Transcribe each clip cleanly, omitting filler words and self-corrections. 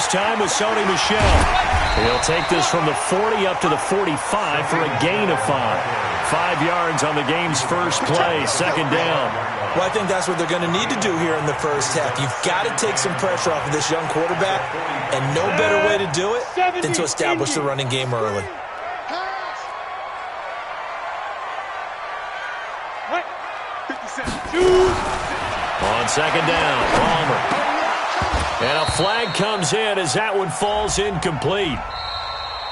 this time with Sony Michel. He'll take this from the 40 up to the 45 for a gain of 5. 5 yards on the game's first play, second down. Well, I think that's what they're going to need to do here in the first half. You've got to take some pressure off of this young quarterback, and no better way to do it than to establish the running game early. On second down, Palmer. And a flag comes in as that one falls incomplete.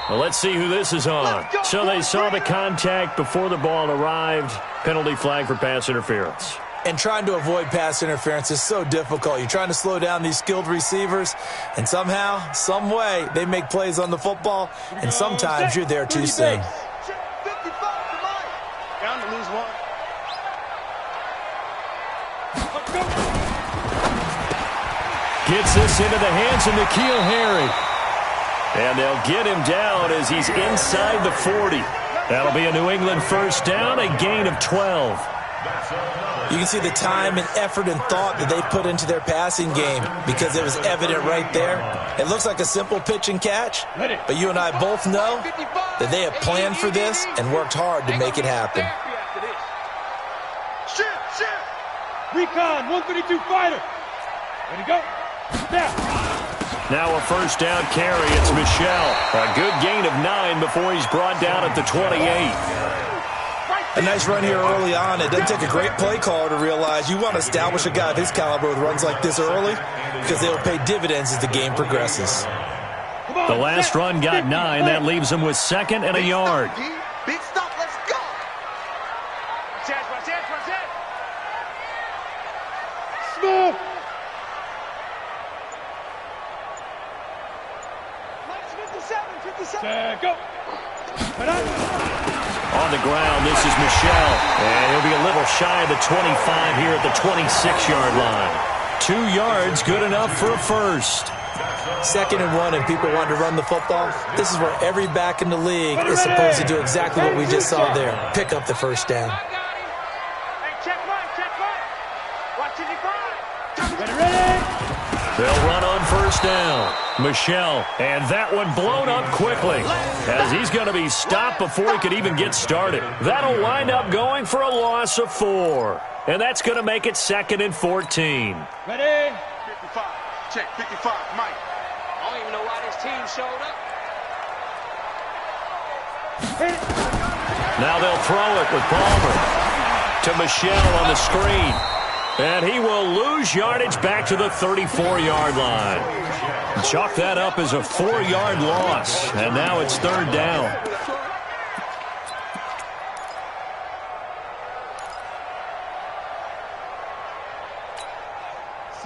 Well, let's see who this is on. So they saw the contact before the ball arrived. Penalty flag for pass interference. And trying to avoid pass interference is so difficult. You're trying to slow down these skilled receivers, and somehow, some way, they make plays on the football, and sometimes you're there too soon. Down to lose one. Gets this into the hands of N'Keal Harry. And they'll get him down as he's inside the 40. That'll be a New England first down, a gain of 12. You can see the time and effort and thought that they put into their passing game because it was evident right there. It looks like a simple pitch and catch, but you and I both know that they have planned for this and worked hard to make it happen. Recon, 132 fighter. Ready to go. Now a first down carry. It's Michel. A good gain of 9 before he's brought down at the 28. A nice run here early on. It doesn't take a great play caller to realize you want to establish a guy of his caliber with runs like this early because they will pay dividends as the game progresses. The last run got 9. That leaves him with second and a yard. Big stop, let's go. Watch it. Smooth. Go. On the ground, this is Michel. And he'll be a little shy of the 25 here at the 26-yard line. 2 yards, good enough for a first. 2nd and 1 and people want to run the football. This is where every back in the league is supposed to do exactly what we just saw there. Pick up the first down. Check one. Watch it, ready. They'll run on first down. Michel, and that one blown up quickly as he's going to be stopped before he could even get started. That'll wind up going for a loss of 4. And that's going to make it 2nd and 14. Ready? 55. Check, 55. Mike. I don't even know why this team showed up. Now they'll throw it with Palmer to Michel on the screen. And he will lose yardage back to the 34-yard line. Chalk that up as a 4-yard loss. And now it's 3rd down.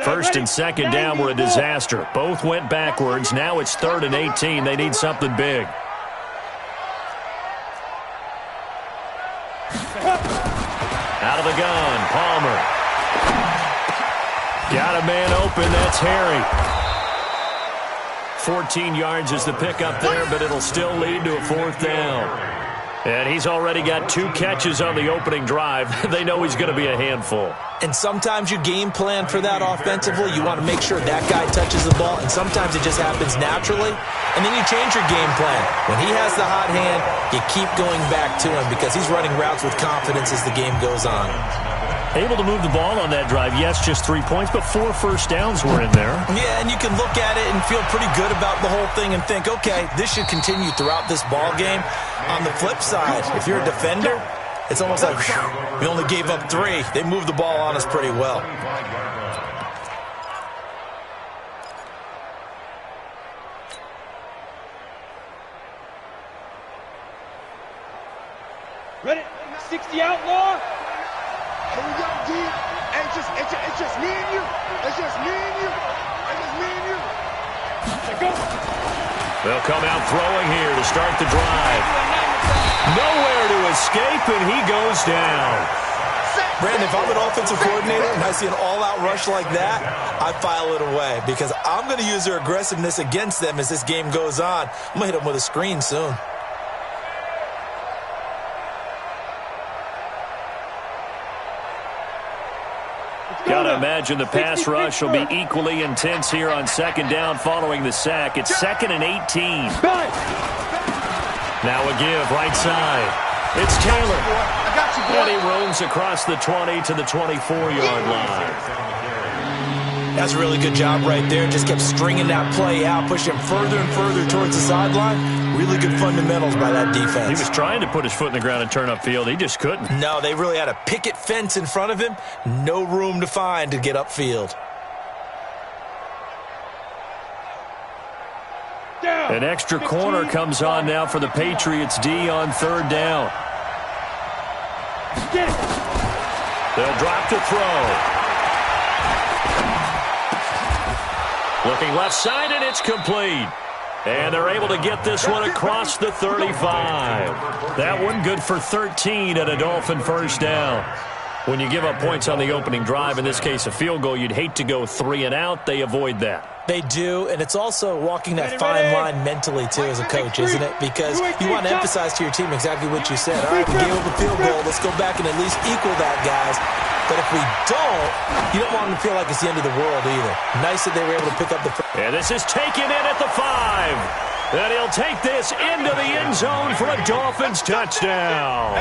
First and second down were a disaster. Both went backwards. Now it's 3rd and 18. They need something big. Out of the gun, Palmer. Got a man open, that's Harry. 14 yards is the pickup there, but it'll still lead to a 4th down. And he's already got 2 catches on the opening drive. They know he's going to be a handful. And sometimes you game plan for that offensively. You want to make sure that guy touches the ball, and sometimes it just happens naturally. And then you change your game plan. When he has the hot hand, you keep going back to him because he's running routes with confidence as the game goes on. Able to move the ball on that drive. Yes, just 3 points, but 4 first downs were in there. Yeah, and you can look at it and feel pretty good about the whole thing and think, okay, this should continue throughout this ball game. On the flip side, if you're a defender, it's almost like, whew, we only gave up 3. They moved the ball on us pretty well. Ready? 60 outlaw. Here we go, D. It's just me and you. It's just me and you. Go. They'll come out throwing here to start the drive. Nowhere to escape, and he goes down. Brandon, if I'm an offensive coordinator and I see an all-out rush like that, I file it away because I'm going to use their aggressiveness against them as this game goes on. I'm going to hit them with a screen soon. Gotta imagine the pass rush will be equally intense here on second down following the sack. It's 2nd and 18. Now a give right side. It's Taylor. And he roams across the 20 to the 24-yard line. That's a really good job right there. Just kept stringing that play out, pushing further and further towards the sideline. Really good fundamentals by that defense. He was trying to put his foot in the ground and turn upfield. He just couldn't. No, they really had a picket fence in front of him. No room to find to get upfield. An extra corner comes on now for the Patriots D on 3rd down. They'll drop to throw. Looking left side, and it's complete. And they're able to get this one across the 35. That one good for 13 and a Dolphin first down. When you give up points on the opening drive, in this case a field goal, you'd hate to go 3 and out. They avoid that. They do, and it's also walking that fine line mentally, too, as a coach, isn't it? Because you want to emphasize to your team exactly what you said. All right, we gave up a field goal. Let's go back and at least equal that, guys. But if we don't, you don't want them to feel like it's the end of the world either. Nice that they were able to pick up the... And this is taken in at the 5. And he'll take this into the end zone for a Dolphins touchdown.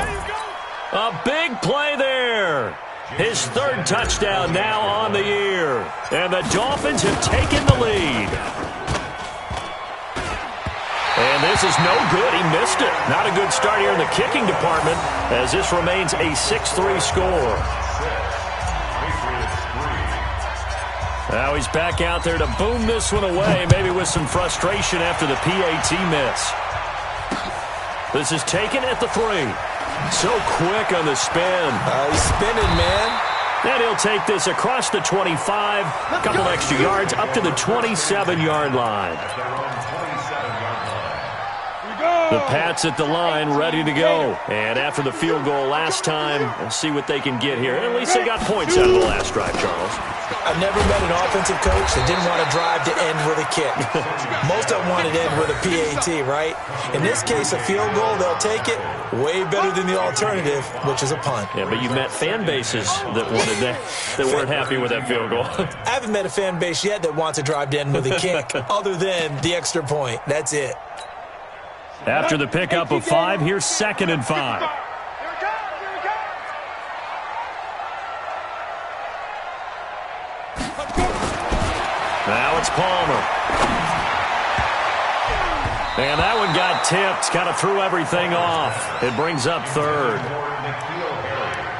A big play there. His 3rd touchdown now on the year. And the Dolphins have taken the lead. And this is no good. He missed it. Not a good start here in the kicking department as this remains a 6-3 score. Now he's back out there to boom this one away, maybe with some frustration after the PAT miss. This is taken at the 3. So quick on the spin. He's spinning, man. And he'll take this across the 25, a couple extra yards, up to the 27-yard line. The Pats at the line, ready to go. And after the field goal last time, we'll see what they can get here. At least they got points out of the last drive, Charles. I've never met an offensive coach that didn't want to drive to end with a kick. Most of them wanted to end with a PAT, right? In this case, a field goal, they'll take it. Way better than the alternative, which is a punt. Yeah, but you've met fan bases that wanted that weren't happy with that field goal. I haven't met a fan base yet that wants to drive to end with a kick, other than the extra point. That's it. After the pickup of 5, here's 2nd and 5. Now it's Palmer. And that one got tipped, kind of threw everything off. It brings up 3rd.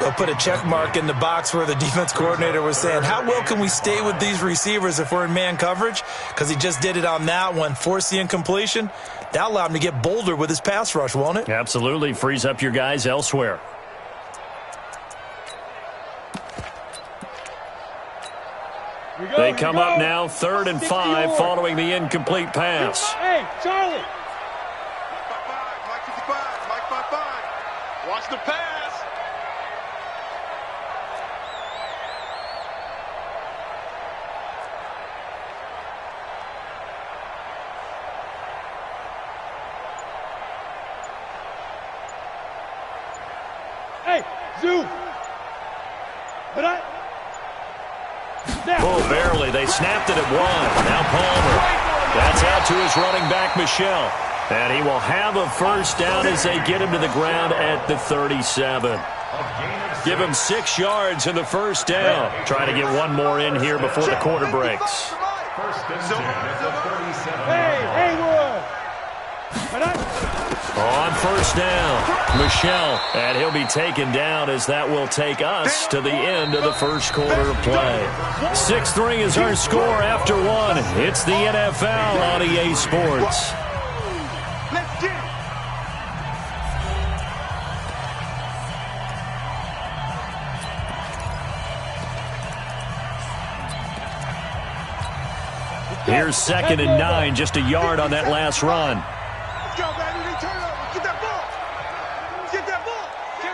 They'll put a check mark in the box where the defense coordinator was saying, how well can we stay with these receivers if we're in man coverage? Because he just did it on that one, forced the incompletion. That allowed him to get bolder with his pass rush, won't it? Absolutely. Frees up your guys elsewhere. They come up now 3rd and 5 following the incomplete pass. Hey, Charlie. Mike 55, Mike 55. Watch the pass. Hey, Zoo. But Oh, barely. They snapped it at 1. Now Palmer. That's out to his running back, Michelle. And he will have a first down as they get him to the ground at the 37. Give him 6 yards in the first down. Try to get one more in here before the quarter breaks. Hey, Haywood. On first down, Michelle, and he'll be taken down as that will take us to the end of the first quarter of play. 6-3 is our score after 1. It's the NFL on EA Sports. Let's get it. Here's 2nd and 9, just a yard on that last run. Let's go, baby. Turn it over. Get that ball. Get that ball. Kill.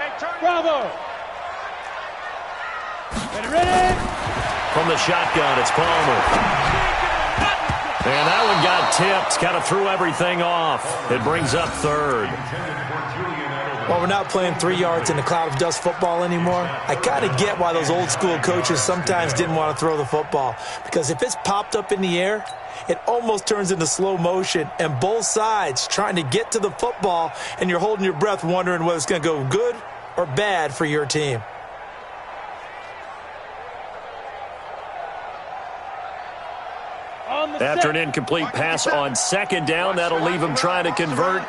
Hey, turn. Bravo. Ready. From the shotgun, it's Palmer. And that one got tipped. Kind of threw everything off. It brings up third. Well, we're not playing 3 yards in a cloud of dust football anymore. I kind of get why those old school coaches sometimes didn't want to throw the football. Because if it's popped up in the air, it almost turns into slow motion. And both sides trying to get to the football, and you're holding your breath wondering whether it's going to go good or bad for your team. After an incomplete pass on second down, that'll leave him trying to convert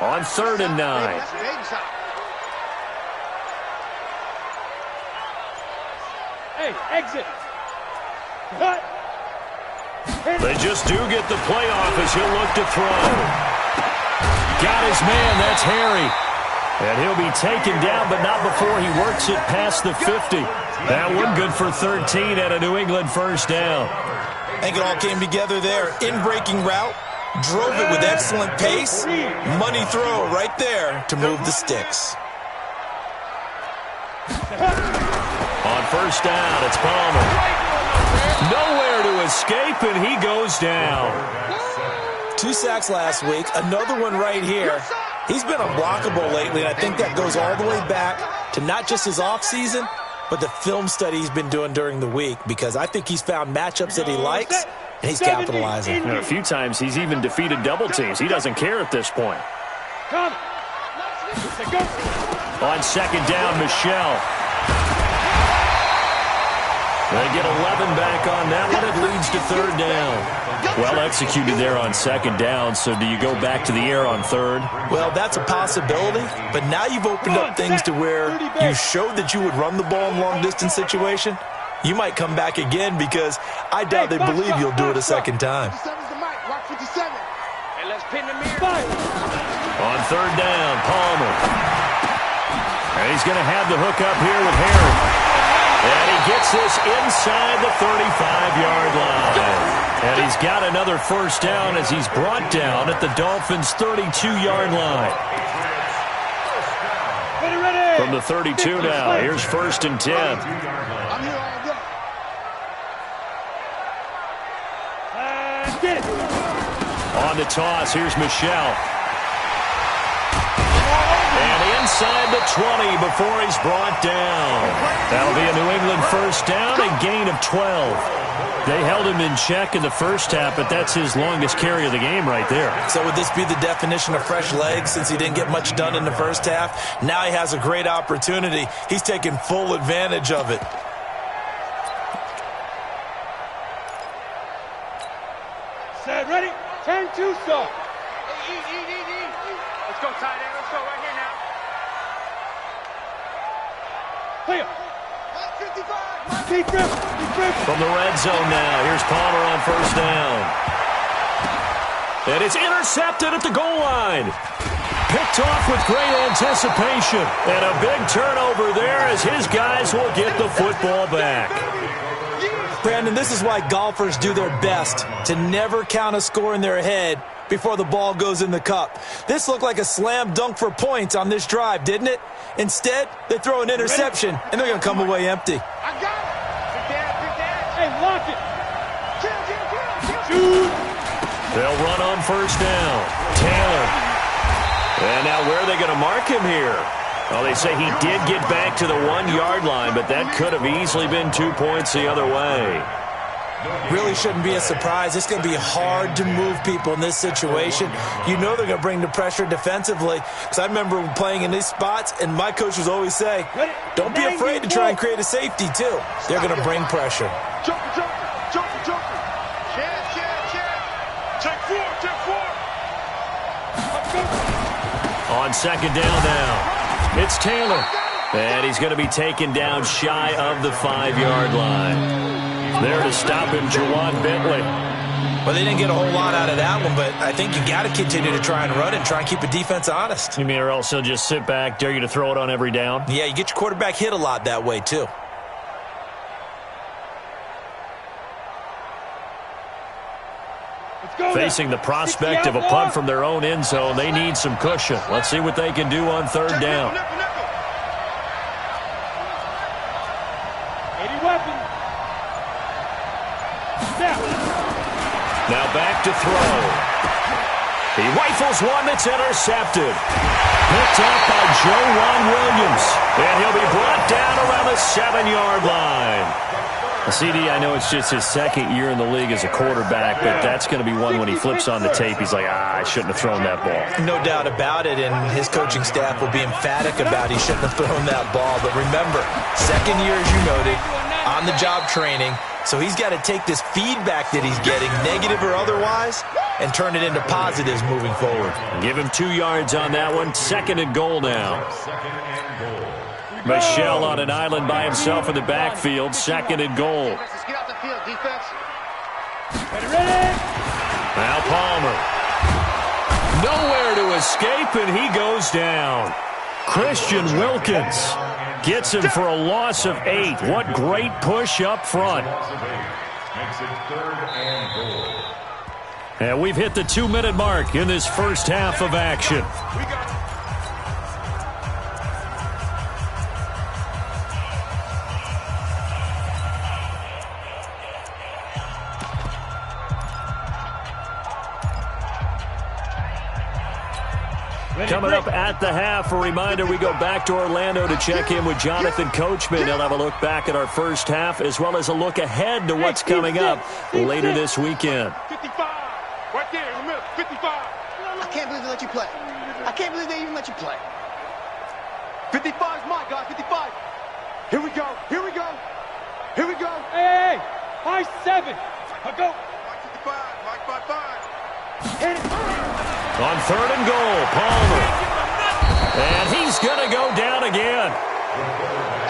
on 3rd and 9. Hey, exit. Cut. They just do get the play off as he'll look to throw. Got his man, that's Harry. And he'll be taken down, but not before he works it past the 50. That one good for 13 at a New England first down. I think it all came together there. In-breaking route, drove it with excellent pace. Money throw right there to move the sticks. On first down, it's Palmer. Nowhere to escape, and he goes down. 2 sacks last week, another one right here. He's been unblockable lately, and I think that goes all the way back to not just his offseason, but the film study he's been doing during the week, because I think he's found matchups that he likes, and he's capitalizing. A few times he's even defeated double teams. He doesn't care at this point. On second down, Michelle. They get 11 back on that one. It leads to 3rd down. Well executed there on second down, so do you go back to the air on 3rd? Well, that's a possibility, but now you've opened up things to where you showed that you would run the ball in long-distance situation. You might come back again, because I doubt they believe you'll do it a second time. On 3rd down, Palmer. And he's going to have the hook up here with Harry. And he gets this inside the 35-yard line. And he's got another first down as he's brought down at the Dolphins' 32-yard line. From the 32 now, here's 1st and 10. On the toss, here's Michelle. And inside the 20 before he's brought down. That'll be a New England first down, a gain of 12. They held him in check in the first half, but that's his longest carry of the game right there. So would this be the definition of fresh legs, since he didn't get much done in the first half? Now he has a great opportunity. He's taking full advantage of it. Set, ready? 10-2 stop. Let's go, tight end. Let's go right here now. Clear. 55. From the red zone now, here's Palmer on first down. And it's intercepted at the goal line. Picked off with great anticipation. And a big turnover there as his guys will get the football back. Brandon, this is why golfers do their best to never count a score in their head before the ball goes in the cup. This looked like a slam dunk for points on this drive, didn't it? Instead, they throw an interception, and they're going to come away empty. I got it. Hey, lock it. Shoot. They'll run on first down. Taylor. And now where are they going to mark him here? Well, they say he did get back to the 1-yard line, but that could have easily been 2 points the other way. Really shouldn't be a surprise. It's going to be hard to move people in this situation. You know they're going to bring the pressure defensively. Because I remember playing in these spots, and my coach would always say, don't be afraid to try and create a safety, too. They're going to bring pressure. Joker. Check four. On second down now, it's Taylor. And he's going to be taken down shy of the 5-yard line. There to stop him, Jawan Bentley. Well, they didn't get a whole lot out of that one, but I think you got to continue to try and run and try and keep the defense honest. You mean or else he'll just sit back, dare you to throw it on every down? Yeah, you get your quarterback hit a lot that way, too. Facing the prospect of a punt from their own end zone, they need some cushion. Let's see what they can do on third down. 80 weapons. Now back to throw. He rifles one that's intercepted. Picked up by Joe Williams. And he'll be brought down around the 7-yard line. CD, I know it's just his second year in the league as a quarterback, but that's going to be one when he flips on the tape, he's like, I shouldn't have thrown that ball. No doubt about it, and his coaching staff will be emphatic about he shouldn't have thrown that ball. But remember, second year, as you noted, on-the-job training, so he's got to take this feedback that he's getting, negative or otherwise, and turn it into positives moving forward. Give him 2 yards on that one. 2nd and goal now. Michelle on an island by himself in the backfield. 2nd and goal. Get out the field, defense. Now Palmer. Nowhere to escape, and he goes down. Christian Wilkins gets him for a loss of 8. What great push up front. And we've hit the 2-minute mark in this first half of action. Coming up at the half, a reminder, we go back to Orlando to check in with Jonathan Coachman. He'll have a look back at our first half as well as a look ahead to what's coming up later this weekend. 55, right there in the middle, 55. I can't believe they let you play. I can't believe they even let you play. 55 is my guy, 55. Here we go, here we go, here we go. Hey, high 7. I'll go. Mike 55, Mike 55. Hit it. On 3rd and goal, Palmer. And he's going to go down again.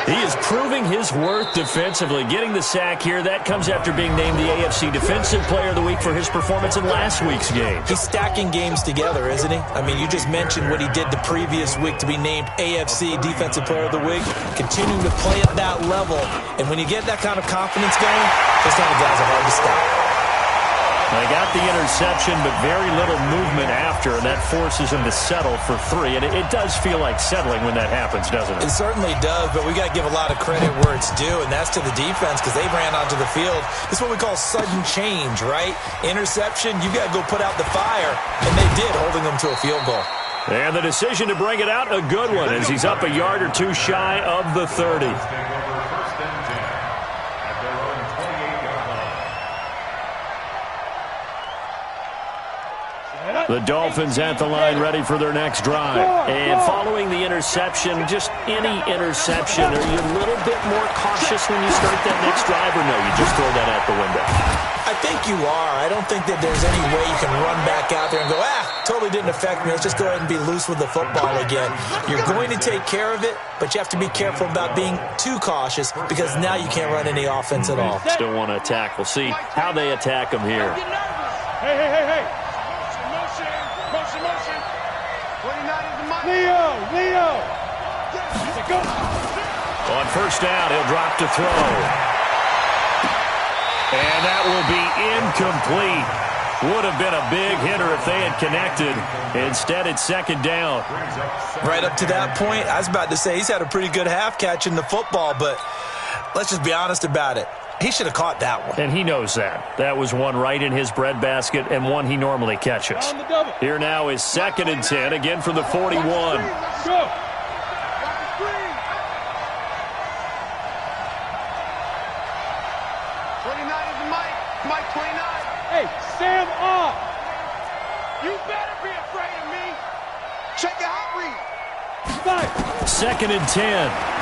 He is proving his worth defensively, getting the sack here. That comes after being named the AFC Defensive Player of the Week for his performance in last week's game. He's stacking games together, isn't he? I mean, you just mentioned what he did the previous week to be named AFC Defensive Player of the Week, continuing to play at that level. And when you get that kind of confidence going, those kind of guys are hard to stop. They got the interception, but very little movement after, and that forces him to settle for 3. And it does feel like settling when that happens, doesn't it? It certainly does, but we got to give a lot of credit where it's due, and that's to the defense because they ran onto the field. This is what we call sudden change, right? Interception, you got to go put out the fire, and they did, holding them to a field goal. And the decision to bring it out, a good one, as he's up a yard or 2 shy of the 30. The Dolphins at the line ready for their next drive. And following the interception, just any interception, are you a little bit more cautious when you start that next drive, or no, you just throw that out the window? I think you are. I don't think that there's any way you can run back out there and go, totally didn't affect me. Let's just go ahead and be loose with the football again. You're going to take care of it, but you have to be careful about being too cautious because now you can't run any offense at all. Still want to attack. We'll see how they attack them here. Hey. Leo! Go. On 1st down, he'll drop to throw. And that will be incomplete. Would have been a big hitter if they had connected. Instead, it's 2nd down. Right up to that point, I was about to say he's had a pretty good half catching the football, but let's just be honest about it. He should have caught that one. And he knows that. That was one right in his breadbasket and one he normally catches. Here now is 2nd and 10, again from the 41. Go. 29 is the Mike 29. Hey, Sam off. You better be afraid of me. Check your hot read. 2nd and 10.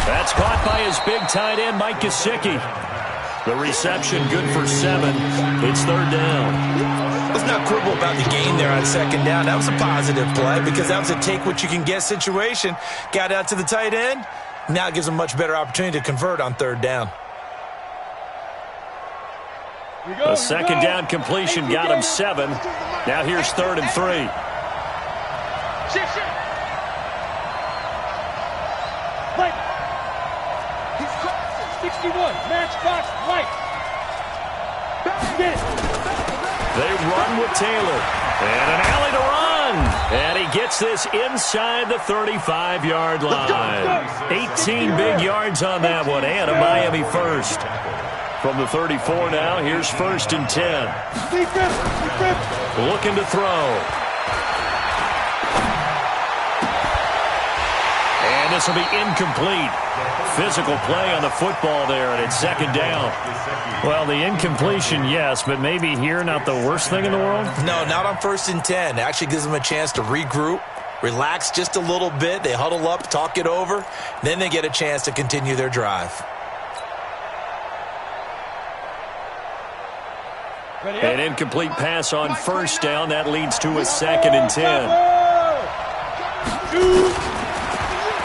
That's caught by his big tight end, Mike Gesicki. The reception good for 7. It's 3rd down. Let's not quibble about the gain there on 2nd down. That was a positive play because that was a take-what-you-can-get situation. Got out to the tight end. Now it gives him a much better opportunity to convert on 3rd down. A 2nd down completion got him 7. Now here's 3rd and 3. He's crossing. 61, matchbox, White. They run with Taylor. And an alley to run. And he gets this inside the 35-yard line. 18 big yards on that one, and a Miami first. From the 34 now, here's 1st and 10. Looking to throw. And this will be incomplete. Physical play on the football there, and it's 2nd down. Well, the incompletion, yes, but maybe here not the worst thing in the world? No, not on 1st and 10. It actually gives them a chance to regroup, relax just a little bit. They huddle up, talk it over. Then they get a chance to continue their drive. An incomplete pass on 1st down. That leads to a 2nd and 10.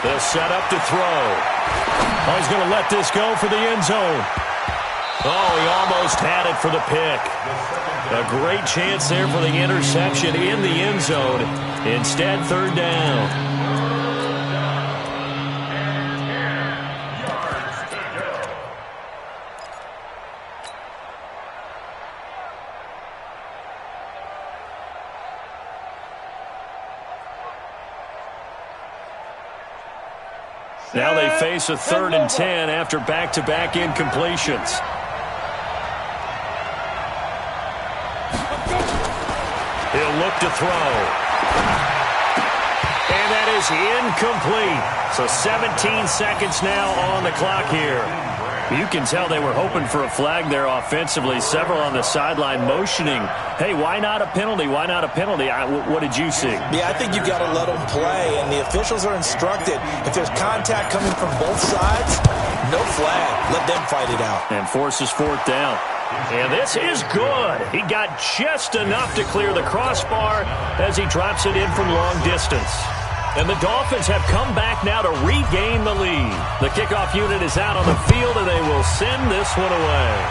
They'll set up to throw. Oh, he's going to let this go for the end zone. Oh, he almost had it for the pick. A great chance there for the interception in the end zone. Instead, 3rd down. Now they face a 3rd and 10 after back-to-back incompletions. He'll look to throw. And that is incomplete. So 17 seconds now on the clock here. You can tell they were hoping for a flag there offensively. Several on the sideline motioning, hey, why not a penalty? Why not a penalty? What did you see? Yeah, I think you've got to let them play, and the officials are instructed. If there's contact coming from both sides, no flag. Let them fight it out. And forces 4th down. And this is good. He got just enough to clear the crossbar as he drops it in from long distance. And the Dolphins have come back now to regain the lead. The kickoff unit is out on the field, and they will send this one away.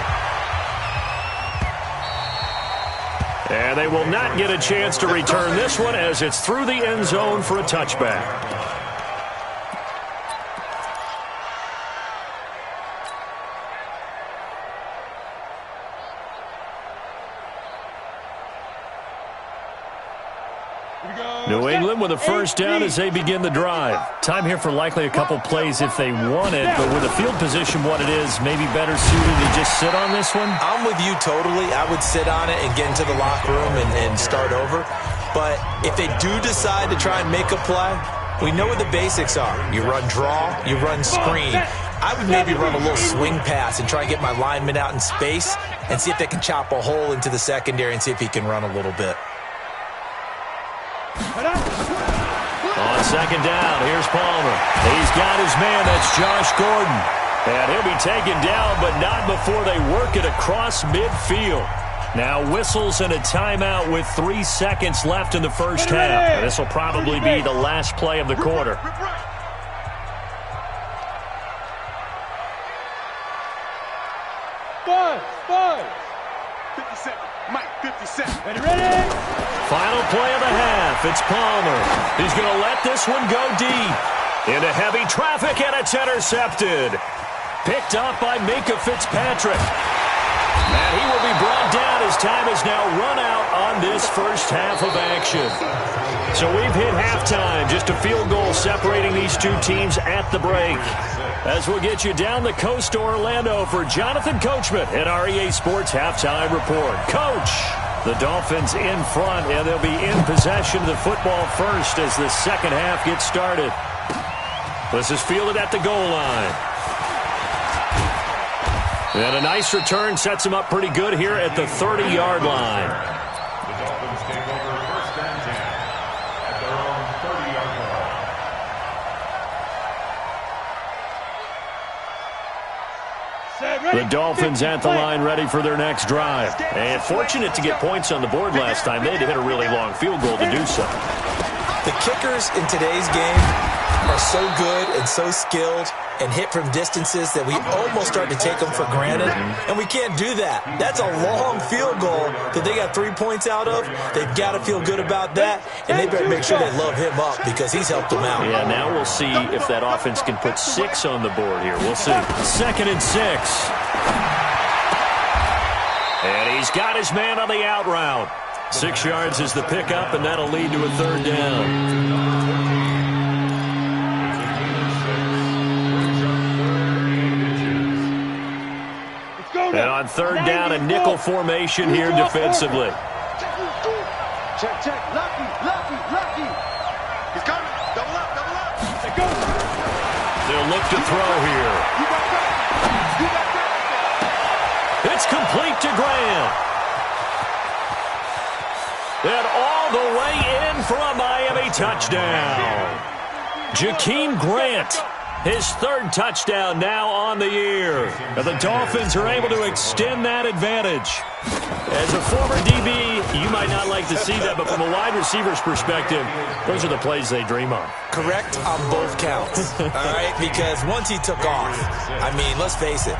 And they will not get a chance to return this one as it's through the end zone for a touchback. New England with a 1st down as they begin the drive. Time here for likely a couple plays if they want it, but with the field position what it is, maybe better suited to just sit on this one? I'm with you totally. I would sit on it and get into the locker room and start over. But if they do decide to try and make a play, we know what the basics are. You run draw, you run screen. I would maybe run a little swing pass and try and get my lineman out in space and see if they can chop a hole into the secondary and see if he can run a little bit. On 2nd down, here's Palmer. He's got his man, that's Josh Gordon. And he'll be taken down, but not before they work it across midfield. Now whistles and a timeout with 3 seconds left in the 1st half. This will probably be the last play of the quarter. Five. 57. Mike, 57. Ready? Final play of the half. It's Palmer. He's going to let this one go deep. Into heavy traffic, and it's intercepted. Picked up by Minkah Fitzpatrick. And he will be brought down as time has now run out on this 1st half of action. So we've hit halftime. Just a field goal separating these two teams at the break. As we'll get you down the coast to Orlando for Jonathan Coachman at our EA Sports Halftime Report. Coach, the Dolphins in front, and they'll be in possession of the football first as the 2nd half gets started. This is fielded at the goal line. And a nice return sets him up pretty good here at the 30-yard line. The Dolphins take over 1st and 10 at their own 30-yard line. The Dolphins at the line ready for their next drive. And fortunate to get points on the board last time. They had to hit a really long field goal to do so. The kickers in today's game are so good and so skilled and hit from distances that we almost start to take them for granted, and we can't do that. That's a long field goal that they got 3 points out of. They've got to feel good about that, and they better make sure they love him up because he's helped them out. Yeah, now we'll see if that offense can put 6 on the board here. We'll see. 2nd and 6. And he's got his man on the out route. 6 yards is the pickup, and that'll lead to a 3rd down. And on third down, a nickel formation here defensively. Check, check. Lucky. He's coming. Double up. They go. They'll look to throw here. It's complete to Grant. And all the way in for a Miami touchdown. Jakeem Grant, his third touchdown now on the year. And the Dolphins are able to extend that advantage. As a former DB, you might not like to see that, but from a wide receiver's perspective, those are the plays they dream of. Correct on both counts, all right? Because once he took off, I mean, let's face it,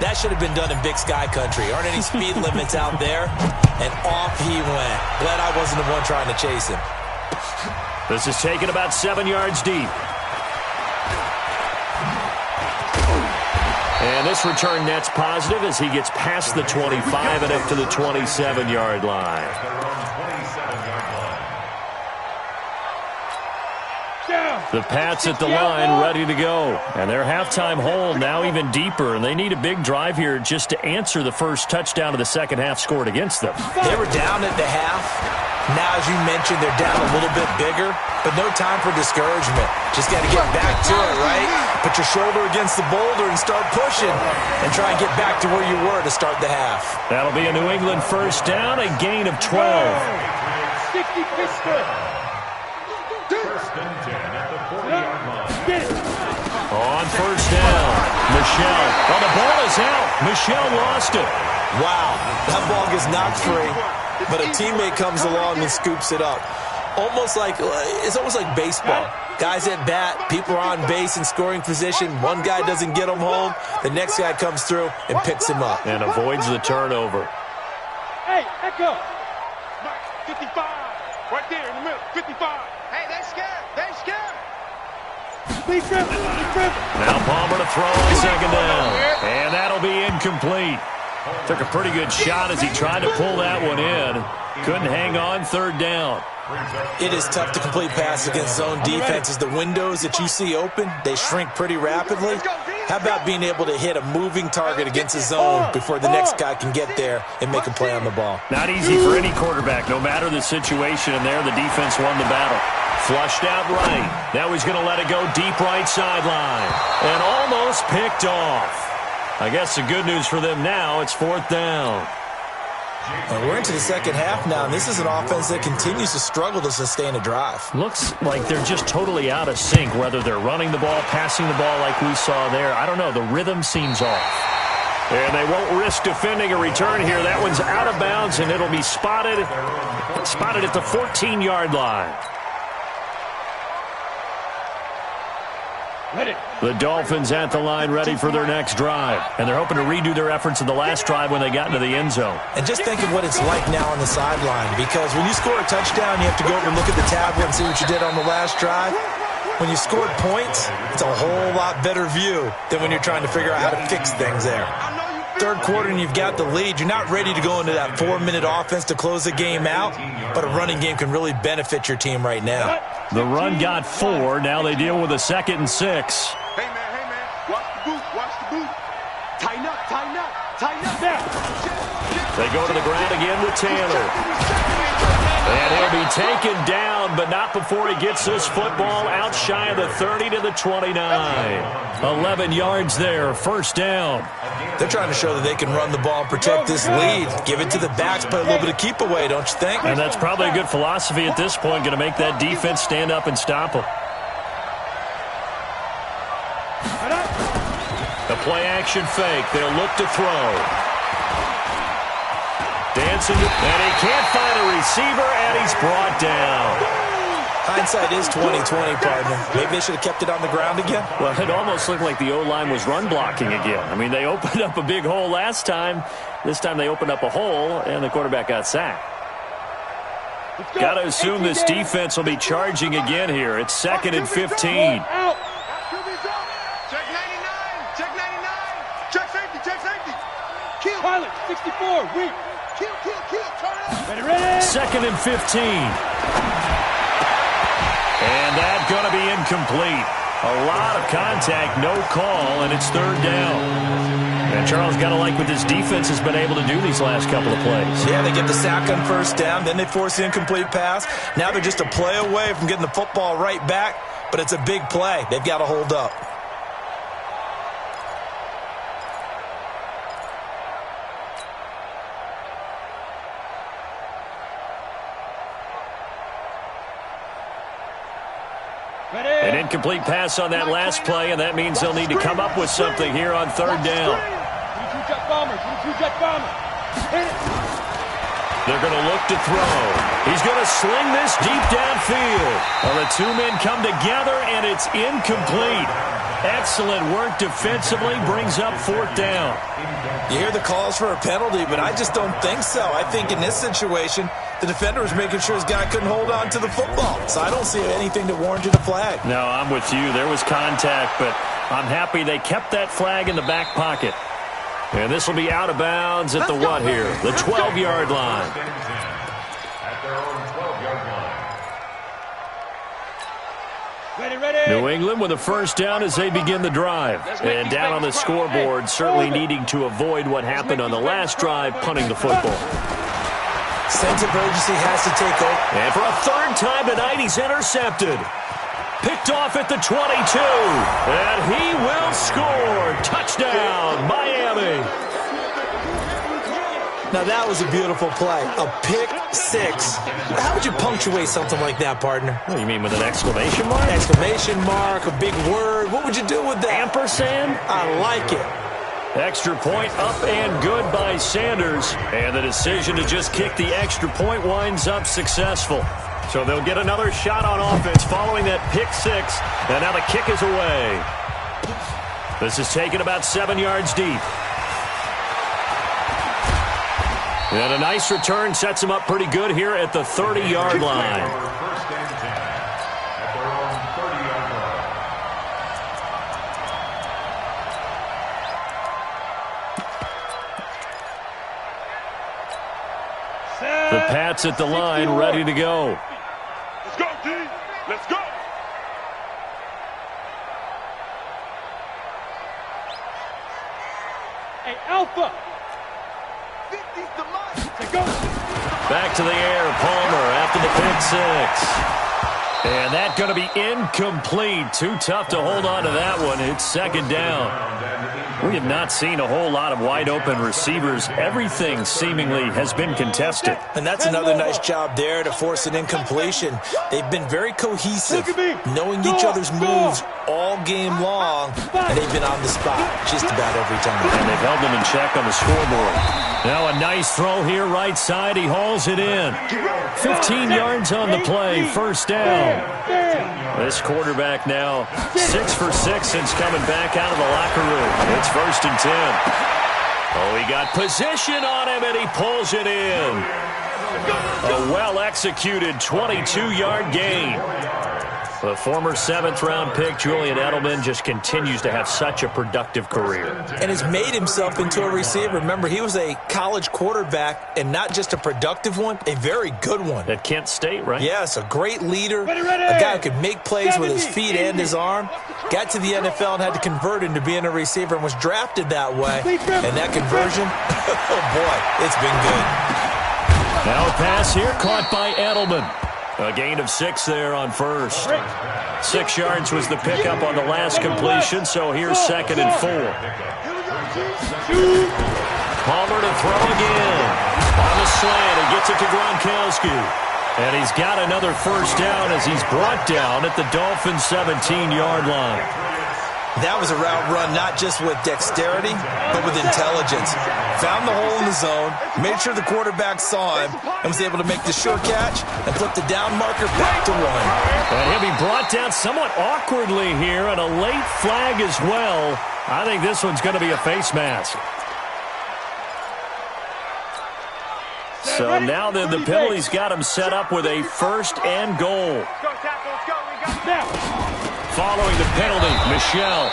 that should have been done in Big Sky country. Aren't any speed limits out there? And off he went. Glad I wasn't the one trying to chase him. This is taken about 7 yards deep. And this return net's positive as he gets past the 25 and up to the 27-yard line. The Pats at the line ready to go. And their halftime hole now even deeper, and they need a big drive here just to answer the first touchdown of the second half scored against them. They were down at the half. Now, as you mentioned, they're down a little bit bigger, but no time for discouragement. Just got to get back to it, right? Put your shoulder against the boulder and start pushing and try and get back to where you were to start the half. That'll be a New England first down, a gain of 12. 60 pistol. First and 10 at the 40-yard line. On first down, Michelle. Well, the ball is out. Michelle lost it. Wow, that ball gets knocked free, but a teammate comes along and scoops it up. It's almost like baseball. Guys at bat, people are on base in scoring position. One guy doesn't get him home. The next guy comes through and picks him up. And avoids the turnover. Hey, echo. 55. Right there in the middle. 55. Hey, they're scared. Be driven. Now Palmer to throw on second down. And that'll be incomplete. Took a pretty good shot as he tried to pull that one in. Couldn't hang on third down. It is tough to complete passes against zone defenses. The windows that you see open, they shrink pretty rapidly. How about being able to hit a moving target against a zone before the next guy can get there and make a play on the ball? Not easy for any quarterback, no matter the situation. And there, the defense won the battle. Flushed out right. Now he's going to let it go deep right sideline. And almost picked off. I guess the good news for them now, it's fourth down. And we're into the second half now, and this is an offense that continues to struggle to sustain a drive. Looks like they're just totally out of sync, whether they're running the ball, passing the ball like we saw there. I don't know. The rhythm seems off. And they won't risk defending a return here. That one's out of bounds, and it'll be spotted at the 14-yard line. The Dolphins at the line ready for their next drive. And they're hoping to redo their efforts in the last drive when they got into the end zone. And just think of what it's like now on the sideline, because when you score a touchdown, you have to go over and look at the tablet and see what you did on the last drive. When you scored points, it's a whole lot better view than when you're trying to figure out how to fix things there. Third quarter and you've got the lead. You're not ready to go into that 4-minute offense to close the game out, but a running game can really benefit your team right now. The run got 4. Now they deal with a 2nd and 6. Hey, man. Watch the boot. Tighten up now. They go to the ground again with Taylor. And he'll be taken down, but not before he gets this football out shy of the 30 to the 29. 11 yards there, first down. They're trying to show that they can run the ball and protect this lead. Give it to the backs, play a little bit of keep away, don't you think? And that's probably a good philosophy at this point, going to make that defense stand up and stop them. The play-action fake. They'll look to throw. Dancing, and he can't find a receiver, and he's brought down. Hindsight is 20/20, partner. Maybe they should have kept it on the ground again. Well, it almost looked like the O-line was run blocking again. I mean, they opened up a big hole last time. This time they opened up a hole, and the quarterback got sacked. Got to assume this defense will be charging again here. It's 2nd and 15. Check 99. Check safety. Kill. Pilot, 64, weak. Kill. Turn it. Ready. 2nd and 15. And that's going to be incomplete. A lot of contact, no call, and it's third down. And Charles, got to like what this defense has been able to do these last couple of plays. Yeah, they get the sack on first down, then they force the incomplete pass. Now they're just a play away from getting the football right back, but it's a big play. They've got to hold up. An incomplete pass on that last play, and that means they'll need to come up with something here on third down. They're going to look to throw. He's going to sling this deep downfield. Well, the two men come together, and it's incomplete. Excellent work defensively, brings up fourth down. You hear the calls for a penalty, but I just don't think so. I think in this situation, the defender was making sure his guy couldn't hold on to the football. So I don't see anything that warranted a flag. No, I'm with you. There was contact, but I'm happy they kept that flag in the back pocket. And this will be out of bounds at the what here? The 12-yard line. At their own 12-yard line. New England with a first down as they begin the drive. And down on the scoreboard, certainly needing to avoid what happened on the last drive, punting the football. Sense of urgency has to take over. And for a third time tonight, he's intercepted. Picked off at the 22. And he will score. Touchdown, Miami. Now that was a beautiful play. A pick six. How would you punctuate something like that, partner? What do you mean, with an exclamation mark? Exclamation mark, a big word. What would you do with that? Ampersand? I like it. Extra point up and good by Sanders. And the decision to just kick the extra point winds up successful. So they'll get another shot on offense following that pick six. And now the kick is away. This is taken about 7 yards deep. And a nice return sets him up pretty good here at the 30-yard line. First and 10 at their own 30-yard line. The Pats at the line, ready to go. Let's go, D. Let's go. Hey, Alpha. Back to the air, Palmer after the pick six. And that's going to be incomplete. Too tough to hold on to that one. It's second down. We have not seen a whole lot of wide-open receivers. Everything seemingly has been contested. And that's another nice job there to force an incompletion. They've been very cohesive, knowing each other's moves all game long, and they've been on the spot just about every time. And they've held them in check on the scoreboard. Now a nice throw here right side. He hauls it in. 15 yards on the play. First down. This quarterback now 6 for 6 since coming back out of the locker room. It's first and 10. Oh, he got position on him, and he pulls it in. A well-executed 22-yard gain. The former 7th-round pick, Julian Edelman, just continues to have such a productive career. And has made himself into a receiver. Remember, he was a college quarterback, and not just a productive one, a very good one. At Kent State, right? Yes, a great leader, a guy who could make plays with his feet and his arm. Got to the NFL and had to convert into being a receiver and was drafted that way. And that conversion, oh boy, it's been good. Now a pass here caught by Edelman. A gain of 6 there on first. 6 yards was the pickup on the last completion, so here's second and 4. Palmer to throw again. On the slant, he gets it to Gronkowski. And he's got another first down as he's brought down at the Dolphins' 17-yard line. That was a route run not just with dexterity, but with intelligence. Found the hole in the zone, made sure the quarterback saw him, and was able to make the sure catch and flip the down marker back to 1. And he'll be brought down somewhat awkwardly here, and a late flag as well. I think this one's going to be a face mask. So now then the penalty's got him set up with a first and goal. Following the penalty, Michel.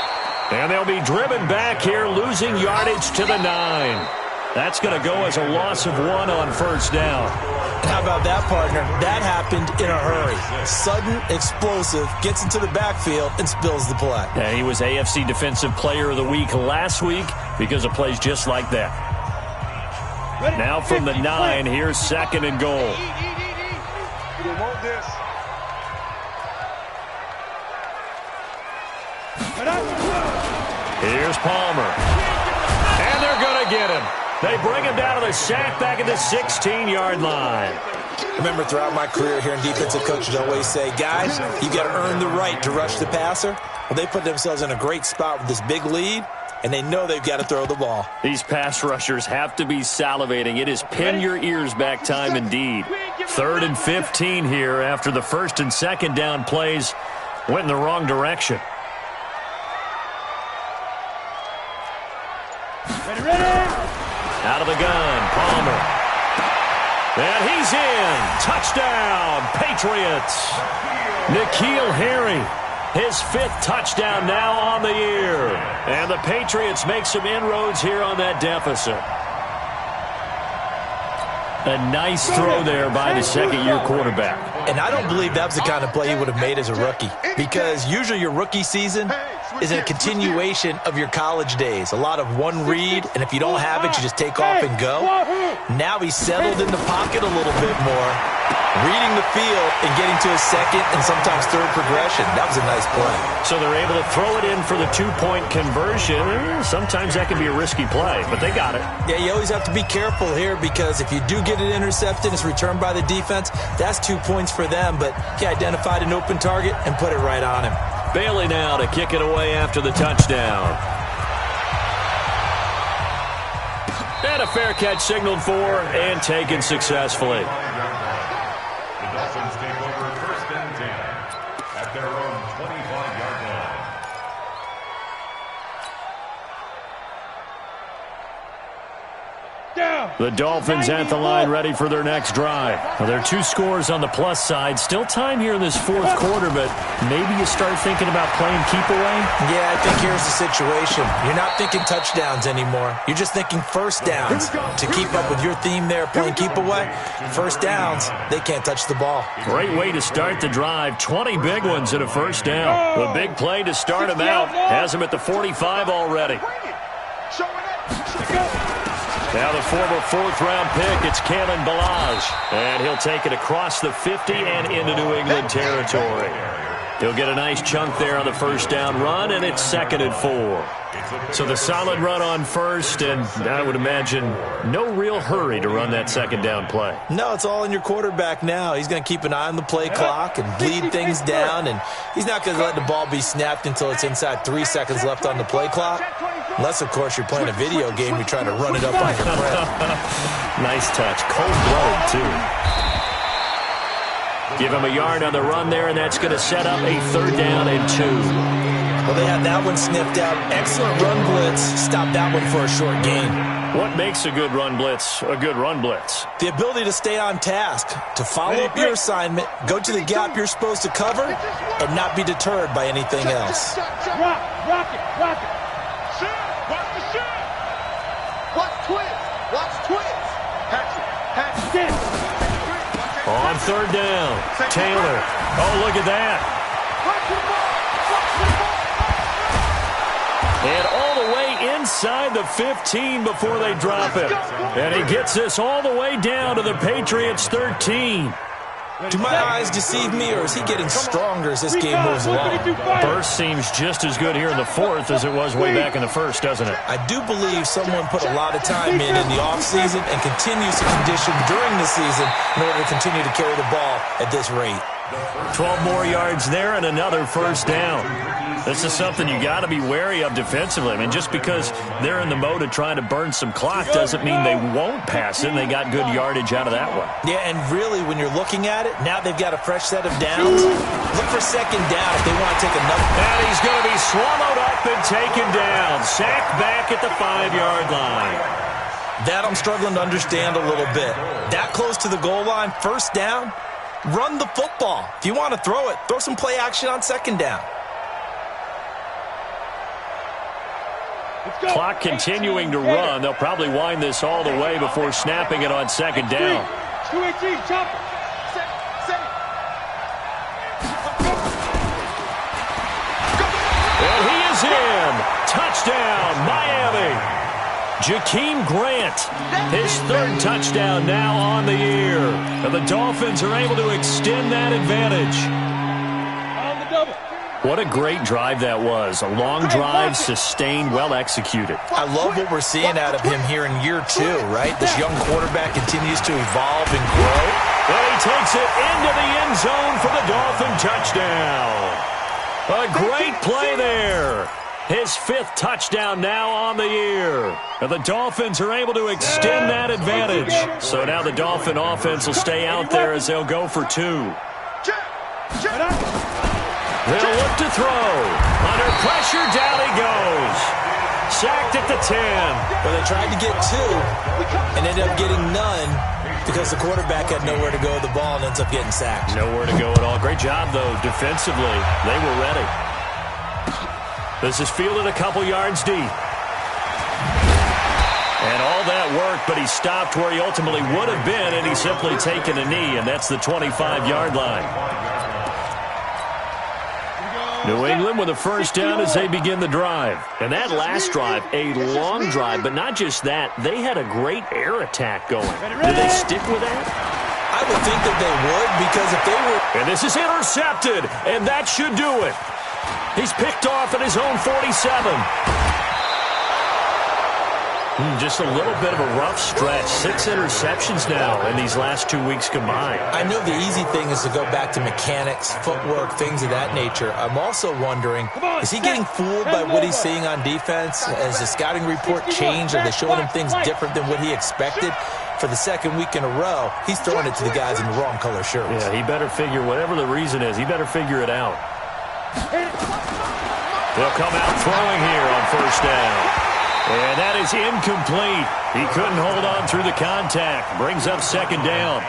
And they'll be driven back here, losing yardage to the 9. That's going to go as a loss of 1 on first down. How about that, partner? That happened in a hurry. Sudden, explosive, gets into the backfield, and spills the play. Yeah, he was AFC Defensive Player of the Week last week because of plays just like that. Now from the 9, here's 2nd and goal. Here's Palmer. And they're going to get him. They bring him down to the sack back at the 16-yard line. Remember, throughout my career here in defensive coaches always say, guys, you got to earn the right to rush the passer. Well, they put themselves in a great spot with this big lead, and they know they've got to throw the ball. These pass rushers have to be salivating. It is pin your ears back time indeed. 3rd and 15 here after the 1st and 2nd down plays went in the wrong direction. Out of the gun, Palmer. And he's in. Touchdown, Patriots. N'Keal Harry, his 5th touchdown now on the year. And the Patriots make some inroads here on that deficit. A nice throw there by the 2nd-year quarterback. And I don't believe that was the kind of play he would have made as a rookie, because usually your rookie season is a continuation of your college days. A lot of one read, and if you don't have it, you just take off and go. Now he's settled in the pocket a little bit more, reading the field and getting to his 2nd and sometimes 3rd progression. That was a nice play. So they're able to throw it in for the 2-point conversion. Sometimes that can be a risky play, but they got it. Yeah, you always have to be careful here, because if you do get it intercepted, it's returned by the defense, that's 2 points for them, but he identified an open target and put it right on him. Bailey now to kick it away after the touchdown. And a fair catch signaled for and taken successfully. The Dolphins take over 1st and 10 at their own 25-yard line. The Dolphins at the line, ready for their next drive. Well, there are 2 scores on the plus side. Still time here in this 4th quarter, but maybe you start thinking about playing keep away? Yeah, I think here's the situation. You're not thinking touchdowns anymore. You're just thinking first downs. To keep up with your theme there, playing keep away, first downs, they can't touch the ball. Great way to start the drive. 20 big ones at a first down. The big play to start him out has him at the 45 already. Now the former 4th-round pick, it's Kalen Ballage. And he'll take it across the 50 and into New England territory. He'll get a nice chunk there on the first down run, and it's 2nd and 4. So the solid run on first, and I would imagine no real hurry to run that 2nd down play. No, it's all in your quarterback now. He's going to keep an eye on the play clock and bleed things down, and he's not going to let the ball be snapped until it's inside 3 seconds left on the play clock. Unless, of course, you're playing a video game, you're trying to run it up on your prep. Nice touch. Cold-blooded, too. Give him a yard on the run there, and that's going to set up a 3rd down and 2. Well, they had that one sniffed out. Excellent run blitz. Stop that one for a short gain. What makes a good run blitz a good run blitz? The ability to stay on task, to follow up your assignment, go to the gap you're supposed to cover, and not be deterred by anything else. Rock it. Watch the shot. Watch twist. Hatch it. On 3rd down, Taylor. Oh, look at that. And all the way inside the 15 before they drop it. And he gets this all the way down to the Patriots 13. Do my eyes deceive me, or is he getting stronger as this game moves along? Burst seems just as good here in the 4th as it was way back in the 1st, doesn't it? I do believe someone put a lot of time in the offseason and continues to condition during the season in order to continue to carry the ball at this rate. 12 more yards there and another first down. This is something you got to be wary of defensively. I mean, just because they're in the mode of trying to burn some clock doesn't mean they won't pass it. And they got good yardage out of that one. Yeah, and really, when you're looking at it, now they've got a fresh set of downs. Look for 2nd down if they want to take another. And he's going to be swallowed up and taken down. Sacked back at the 5-yard line. That I'm struggling to understand a little bit. That close to the goal line, first down, run the football. If you want to throw it, throw some play action on 2nd down. Clock continuing to run. They'll probably wind this all the way before snapping it on second down. And he is in. Touchdown, Miami. Jakeem Grant, his third touchdown now on the year. And the Dolphins are able to extend that advantage. What a great drive that was. A long drive, sustained, well executed. I love what we're seeing out of him here in year 2, right? This young quarterback continues to evolve and grow. And he takes it into the end zone for the Dolphin touchdown. A great play there. His 5th touchdown now on the year. And the Dolphins are able to extend that advantage. So now the Dolphin offense will stay out there as they'll go for 2. They'll look to throw. Under pressure, down he goes. Sacked at the 10. Well, they tried to get 2 and ended up getting none because the quarterback had nowhere to go with the ball and ends up getting sacked. Nowhere to go at all. Great job, though, defensively. They were ready. This is fielded a couple yards deep. And all that work, but he stopped where he ultimately would have been, and he's simply taken a knee, and that's the 25-yard line. New England with a first down as they begin the drive. And that last drive, a long drive, but not just that, they had a great air attack going. Did they stick with that? I would think that they would, because if they were... And this is intercepted, and that should do it. He's picked off at his own 47. Just a little bit of a rough stretch. 6 interceptions now in these last 2 weeks combined. I know the easy thing is to go back to mechanics, footwork, things of that nature. I'm also wondering, is he getting fooled by what he's seeing on defense? Has the scouting report changed? Are they showing him things different than what he expected? For the second week in a row, he's throwing it to the guys in the wrong color shirts. Yeah, he better figure, whatever the reason is, he better figure it out. They'll come out throwing here on first down. And that is incomplete. He couldn't hold on through the contact. Brings up second down.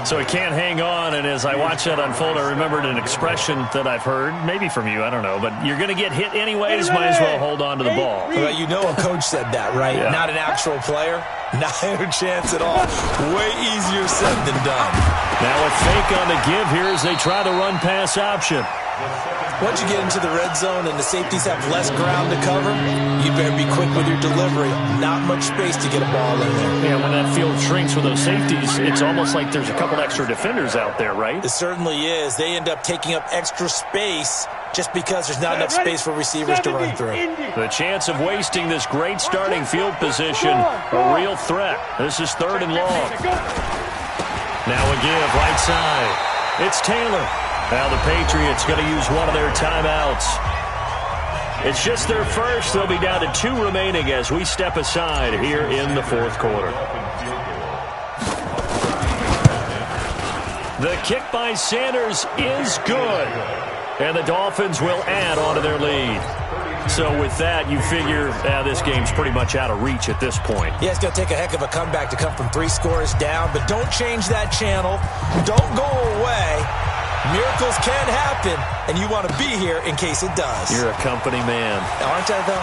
So he can't hang on, and as I watch that unfold, I remembered an expression that I've heard, maybe from you, I don't know, but you're going to get hit anyways, might as well hold on to the ball. Well, you know a coach said that, right? Yeah. Not an actual player. Not a chance at all. Way easier said than done. Now a fake on the give here as they try the run-pass option. Once you get into the red zone and the safeties have less ground to cover, you better be quick with your delivery. Not much space to get a ball in there. Yeah, when that field shrinks with those safeties, it's almost like there's a couple extra defenders out there, right? It certainly is. They end up taking up extra space just because there's not enough space for receivers to run through. The chance of wasting this great starting field position, a real threat. This is 3rd and long. Now a give, right side. It's Taylor. Now the Patriots going to use one of their timeouts. It's just their first. They'll be down to 2 remaining as we step aside here in the 4th quarter. The kick by Sanders is good. And the Dolphins will add on to their lead. So with that, you figure this game's pretty much out of reach at this point. Yeah, it's going to take a heck of a comeback to come from 3 scores down. But don't change that channel. Don't go away. Miracles can happen, and you want to be here in case it does. You're a company man. Aren't I, though?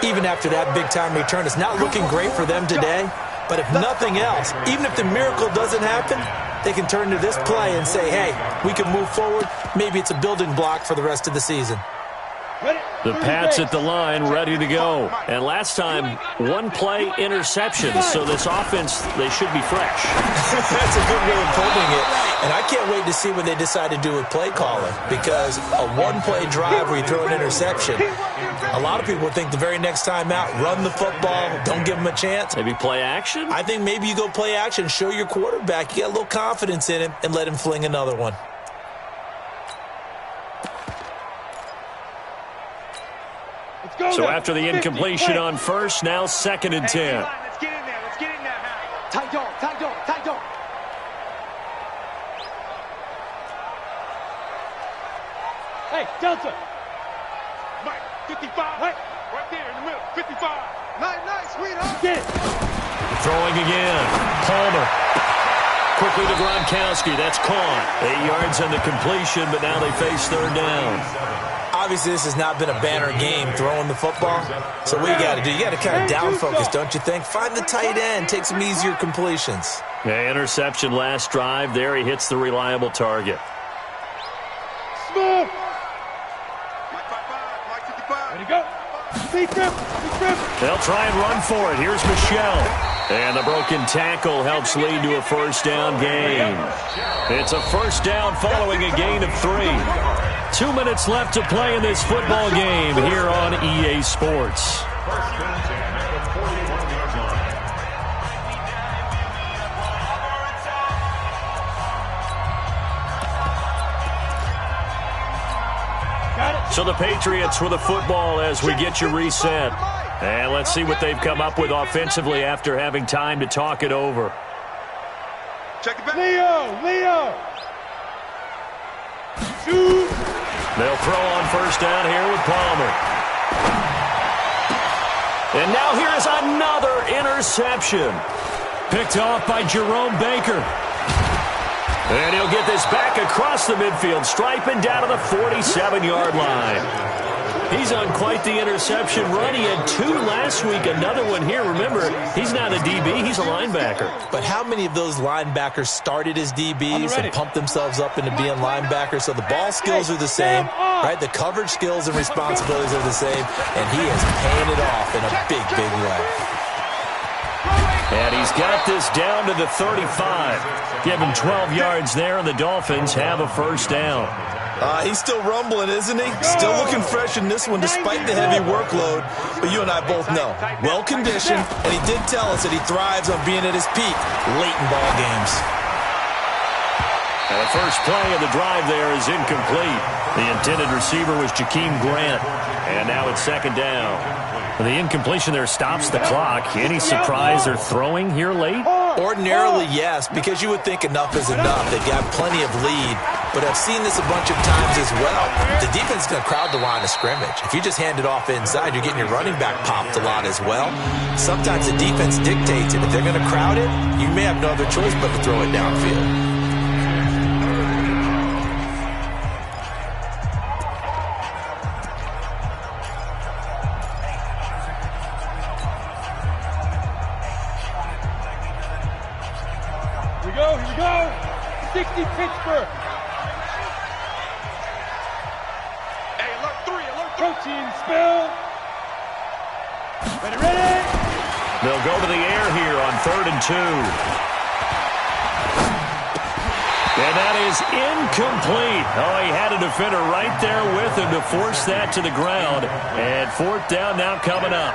Even after that big-time return, it's not looking great for them today. But if nothing else, even if the miracle doesn't happen, they can turn to this play and say, hey, we can move forward. Maybe it's a building block for the rest of the season. The Pats at the line, ready to go. And last time, 1 play interception. So this offense, they should be fresh. That's a good way of putting it. And I can't wait to see what they decide to do with play calling. Because a 1-play drive where you throw an interception, a lot of people think the very next time out, run the football, don't give them a chance. Maybe play action? I think maybe you go play action, show your quarterback, you got a little confidence in him, and let him fling another one. So after the incompletion on first, now 2nd and 10. Let's get in there. Let's get in there. Tight dog, tight dog, tight dog. Hey, Delta. Mike, 55. Right there in the middle. 55. Nice, sweetheart. Get it. Throwing again. Palmer. Quickly to Gronkowski. That's caught. 8 yards on the completion, but now they face third down. Obviously, this has not been a banner game throwing the football. So what you got to do, you got to kind of down focus, don't you think? Find the tight end, take some easier completions. Yeah, interception last drive. There he hits the reliable target. Smith. Ready to go. They'll try and run for it. Here's Michelle. And the broken tackle helps lead to a first down gain. It's a first down following a gain of 3. 2 minutes left to play in this football game here on EA Sports. So the Patriots with the football as we get you reset. And let's see what they've come up with offensively after having time to talk it over. Check it back. Leo. Shoot. They'll throw on first down here with Palmer. And now here's another interception. Picked off by Jerome Baker. And he'll get this back across the midfield stripe and down to the 47-yard line. He's on quite the interception run. He had 2 last week, another one here. Remember, he's not a DB, he's a linebacker. But how many of those linebackers started as DBs and pumped themselves up into being linebackers? So the ball skills are the same, right? The coverage skills and responsibilities are the same, and he is paying it off in a big, big way. And he's got this down to the 35. Give him 12 yards there, and the Dolphins have a first down. He's still rumbling, isn't he? Still looking fresh in this one despite the heavy workload. But you and I both know, well-conditioned, and he did tell us that he thrives on being at his peak late in ball games. And the first play of the drive there is incomplete. The intended receiver was Jakeem Grant. And now it's second down. The incompletion there stops the clock. Any surprise they're throwing here late? Ordinarily, yes, because you would think enough is enough. They've got plenty of lead, but I've seen this a bunch of times as well. The defense is going to crowd the line of scrimmage. If you just hand it off inside, you're getting your running back popped a lot as well. Sometimes the defense dictates it. If they're going to crowd it, you may have no other choice but to throw it downfield. Here we go. 60 Pittsburgh. Hey, alert 3. Protein spill. Ready. They'll go to the air here on 3rd and 2. And that is incomplete. Oh, he had a defender right there with him to force that to the ground. And 4th down now coming up.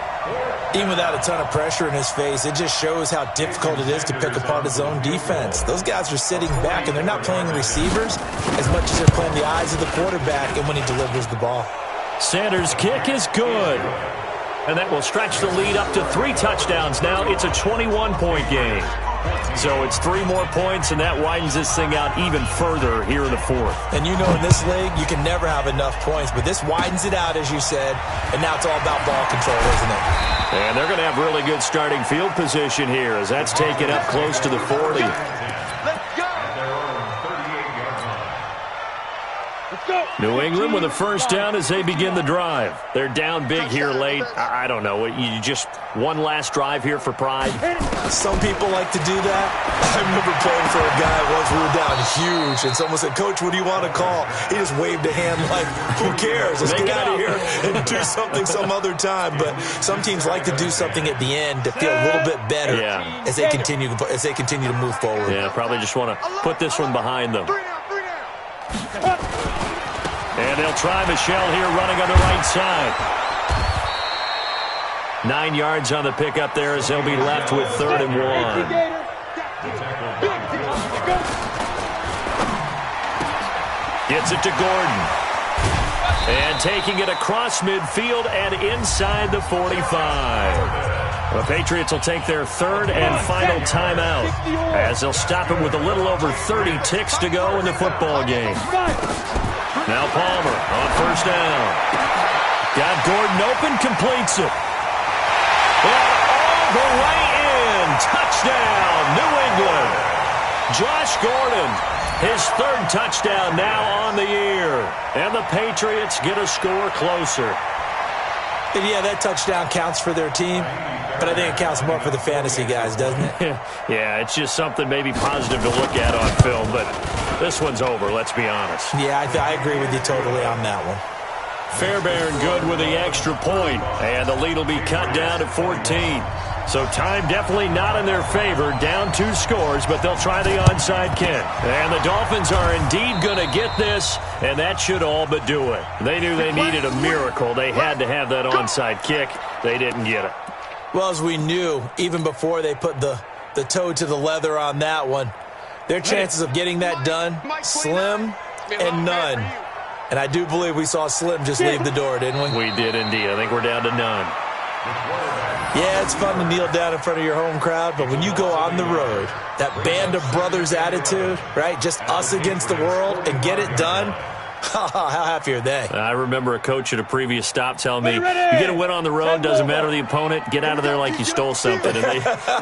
Even without a ton of pressure in his face, it just shows how difficult it is to pick apart his own defense. Those guys are sitting back, and they're not playing receivers as much as they're playing the eyes of the quarterback and when he delivers the ball. Sanders' kick is good. And that will stretch the lead up to 3 touchdowns now. It's a 21-point game. So it's 3 more points, and that widens this thing out even further here in the 4th. And you know in this league, you can never have enough points, but this widens it out, as you said, and now it's all about ball control, isn't it? And they're going to have really good starting field position here as that's taken up close to the 40. New England with a first down as they begin the drive. They're down big here late. I don't know. You just one last drive here for pride? Some people like to do that. I remember playing for a guy once. We were down huge, and someone said, "Coach, what do you want to call?" He just waved a hand like, "Who cares? Let's get out of here and do something some other time." But some teams like to do something at the end to feel a little bit better as they continue to move forward. Yeah, probably just want to put this one behind them. And they'll try Michelle here running on the right side. 9 yards on the pickup there as they'll be left with 3rd and 1. Gets it to Gordon. And taking it across midfield and inside the 45. The Patriots will take their 3rd and final timeout as they'll stop it with a little over 30 ticks to go in the football game. Now Palmer on first down. Got Gordon open, completes it. And all the way in. Touchdown, New England. Josh Gordon, his third touchdown now on the year. And the Patriots get a score closer. And yeah, that touchdown counts for their team, but I think it counts more for the fantasy guys, doesn't it? Yeah, it's just something maybe positive to look at on film, but this one's over, let's be honest. Yeah, I agree with you totally on that one. Fairbairn good with the extra point, and the lead will be cut down to 14. So time definitely not in their favor, down 2 scores, but they'll try the onside kick. And the Dolphins are indeed going to get this, and that should all but do it. They knew they needed a miracle. They had to have that onside kick. They didn't get it. Well, as we knew, even before they put the toe to the leather on that one, their chances of getting that done, slim and none. And I do believe we saw Slim just leave the door, didn't we? We did indeed. I think we're down to none. Yeah, it's fun to kneel down in front of your home crowd, but when you go on the road, that band of brothers attitude, right, just us against the world, and get it done, how happy are they? I remember a coach at a previous stop telling me, you get a win on the road, doesn't matter the opponent, get out of there like you stole something, and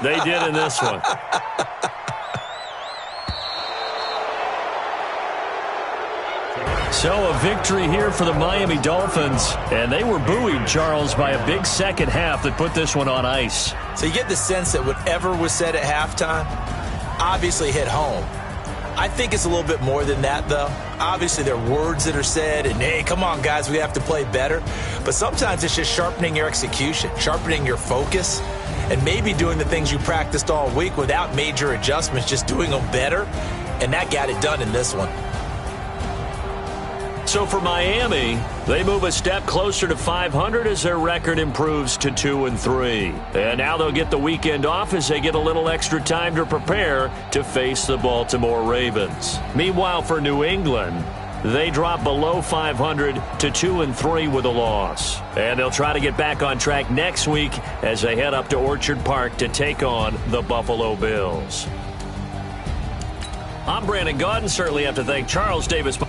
they did in this one. So a victory here for the Miami Dolphins, and they were buoyed, Charles, by a big second half that put this one on ice. So you get the sense that whatever was said at halftime obviously hit home. I think it's a little bit more than that, though. Obviously, there are words that are said, and, hey, come on, guys, we have to play better. But sometimes it's just sharpening your execution, sharpening your focus, and maybe doing the things you practiced all week without major adjustments, just doing them better, and that got it done in this one. So for Miami, they move a step closer to 500 as their record improves to 2-3. And now they'll get the weekend off as they get a little extra time to prepare to face the Baltimore Ravens. Meanwhile, for New England, they drop below 500 to 2-3 with a loss. And they'll try to get back on track next week as they head up to Orchard Park to take on the Buffalo Bills. I'm Brandon Gaudin. Certainly have to thank Charles Davis.